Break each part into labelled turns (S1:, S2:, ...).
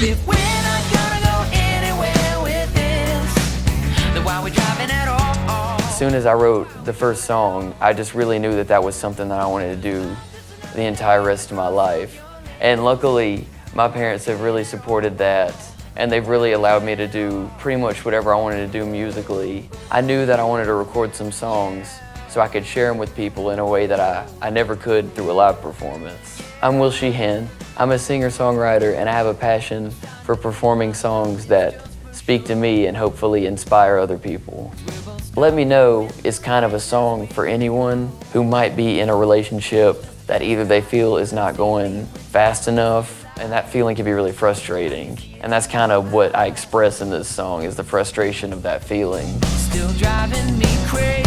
S1: If we're not gonna go anywhere with this, then why are we driving at all?
S2: As soon as I wrote the first song, I just really knew that that was something that I wanted to do the entire rest of my life. And luckily, my parents have really supported that, and they've really allowed me to do pretty much whatever I wanted to do musically. I knew that I wanted to record some songs so I could share them with people in a way that I never could through a live performance. I'm Shehan. I'm a singer-songwriter, and I have a passion for performing songs that speak to me and hopefully inspire other people. Let Me Know is kind of a song for anyone who might be in a relationship that either they feel is not going fast enough, and that feeling can be really frustrating. And that's kind of what I express in this song, is the frustration of that feeling.
S1: Still driving me crazy,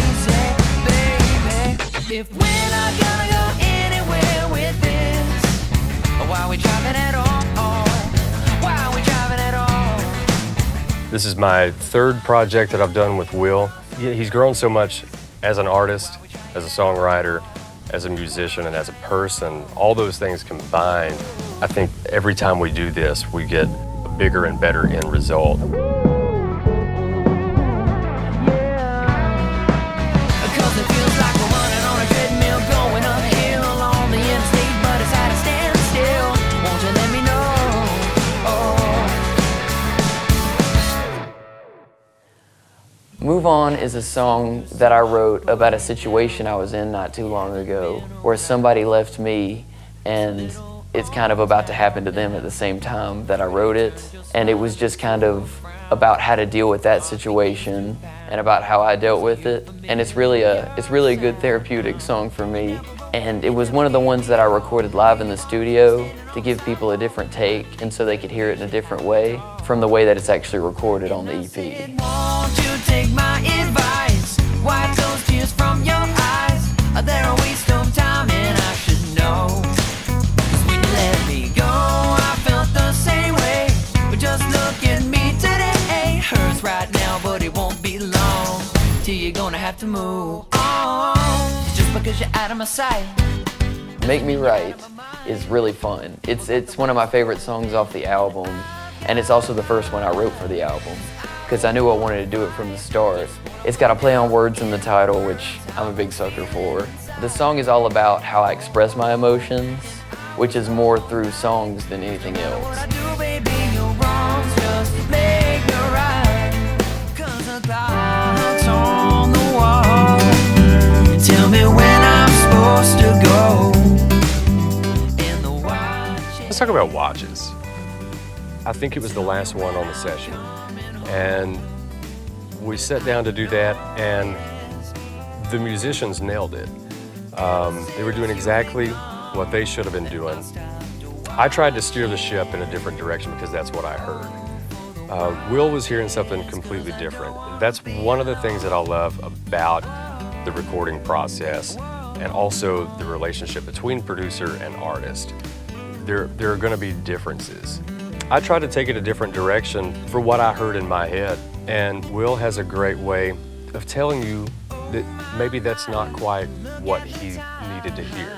S1: baby. If we're not gonna go anywhere with this, why are we driving at all? Why are we driving at all?
S3: This is my third project that I've done with Will. He's grown so much as an artist, as a songwriter, as a musician, and as a person. All those things combined, I think every time we do this, we get a bigger and better end result.
S2: Move On is a song that I wrote about a situation I was in not too long ago, where somebody left me and it's kind of about to happen to them at the same time that I wrote it. And it was just kind of about how to deal with that situation and about how I dealt with it. And it's really a good therapeutic song for me. And it was one of the ones that I recorded live in the studio to give people a different take, and so they could hear it in a different way from the way that it's actually recorded on the EP.
S1: Won't you take my advice? Wipe those tears from your eyes. They're a waste of time and I should know. 'Cause when you let me go, I felt the same way. But just look at me today. Hurts right now, but it won't be long till you're gonna have to move on. Just because you're out of my sight.
S2: Make Me Right is really fun. It's one of my favorite songs off the album, and it's also the first one I wrote for the album, because I knew I wanted to do it from the start. It's got a play on words in the title, which I'm a big sucker for. The song is all about how I express my emotions, which is more through songs than anything else.
S1: Tell me when I'm supposed to go.
S3: Let's talk about watches. I think it was the last one on the session, and we sat down to do that, and the musicians nailed it. They were doing exactly what they should have been doing. I tried to steer the ship in a different direction because that's what I heard. Will was hearing something completely different. That's one of the things that I love about the recording process, and also the relationship between producer and artist. There are going to be differences. I tried to take it a different direction for what I heard in my head, and Will has a great way of telling you that maybe that's not quite what he needed to hear.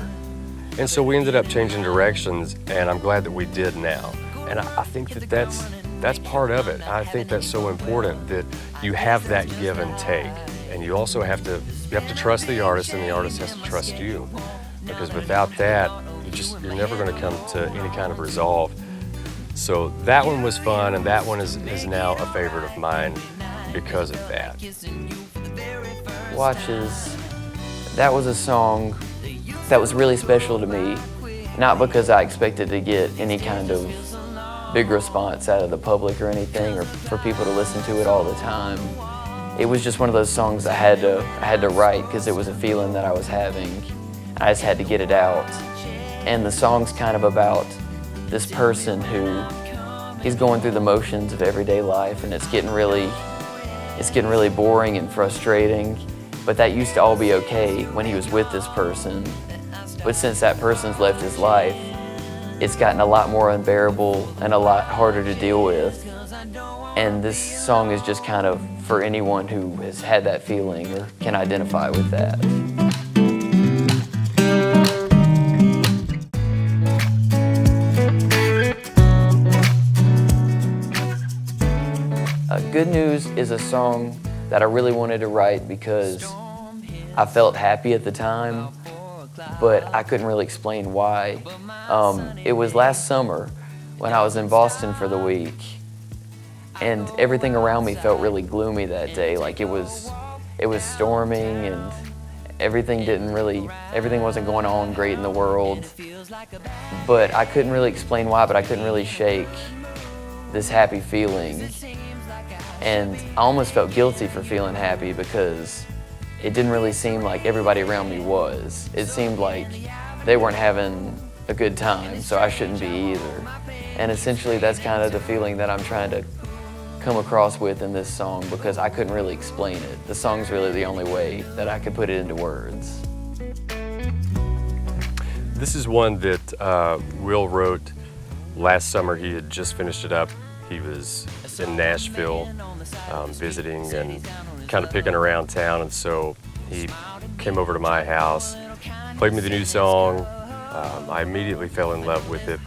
S3: And so we ended up changing directions, and I'm glad that we did now. And I think that that's part of it. I think that's so important, that you have that give and take, and you also have to trust the artist, and the artist has to trust you, because without that, you're never going to come to any kind of resolve. So that one was fun, and that one is now a favorite of mine because of that.
S2: Watches, that was a song that was really special to me, not because I expected to get any kind of big response out of the public or anything, or for people to listen to it all the time. It was just one of those songs I had to write because it was a feeling that I was having. I just had to get it out. And the song's kind of about this person who he's going through the motions of everyday life, and it's getting really boring and frustrating. But that used to all be okay when he was with this person. But since that person's left his life, it's gotten a lot more unbearable and a lot harder to deal with. And this song is just kind of for anyone who has had that feeling or can identify with that. Good News is a song that I really wanted to write because I felt happy at the time, but I couldn't really explain why. It was last summer when I was in Boston for the week, and everything around me felt really gloomy that day. Like it was storming and everything wasn't going on great in the world. But I couldn't really explain why, but I couldn't really shake this happy feeling. And I almost felt guilty for feeling happy because it didn't really seem like everybody around me was. It seemed like they weren't having a good time, so I shouldn't be either. And essentially that's kind of the feeling that I'm trying to come across with in this song because I couldn't really explain it. The song's really the only way that I could put it into words.
S3: This is one that Will wrote last summer. He had just finished it up. He was in Nashville visiting and kind of picking around town, and so he came over to my house, played me the new song. I immediately fell in love with it.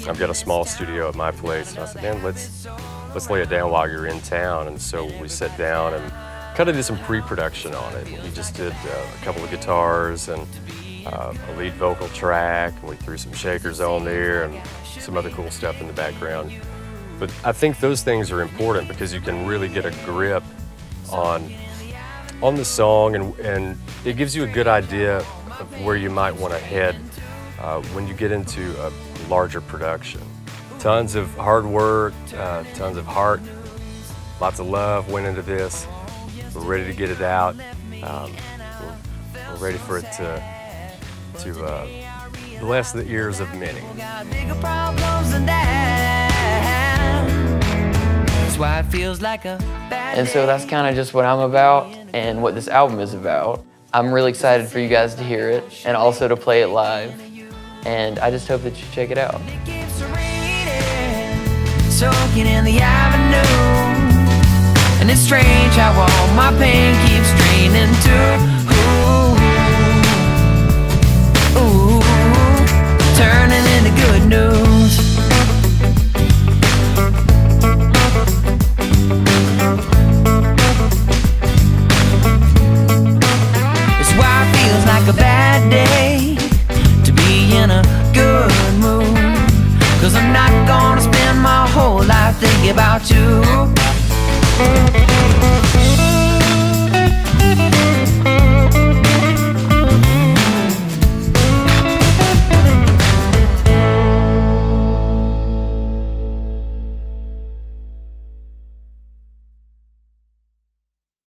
S3: I've got a small studio at my place, and I said, man, let's lay it down while you're in town. And so we sat down and kind of did some pre-production on it. He just did a couple of guitars and a lead vocal track, and we threw some shakers on there and some other cool stuff in the background. But I think those things are important because you can really get a grip on the song, and it gives you a good idea of where you might want to head when you get into a larger production. Tons of hard work, tons of heart, lots of love went into this. We're ready to get it out. We're ready for it to bless the ears of many.
S1: Bigger problems than that. That's why it feels like a bad
S2: And so that's kind of just what I'm about and what this album is about. I'm really excited for you guys to hear it and also to play it live. And I just hope that you check it out.
S1: It keeps raining, soaking in the avenue. And it's strange how all my pain keeps draining too. Ooh, turning into good news. It's why it feels like a bad day to be in a good mood. 'Cause I'm not gonna spend my whole life thinking about you.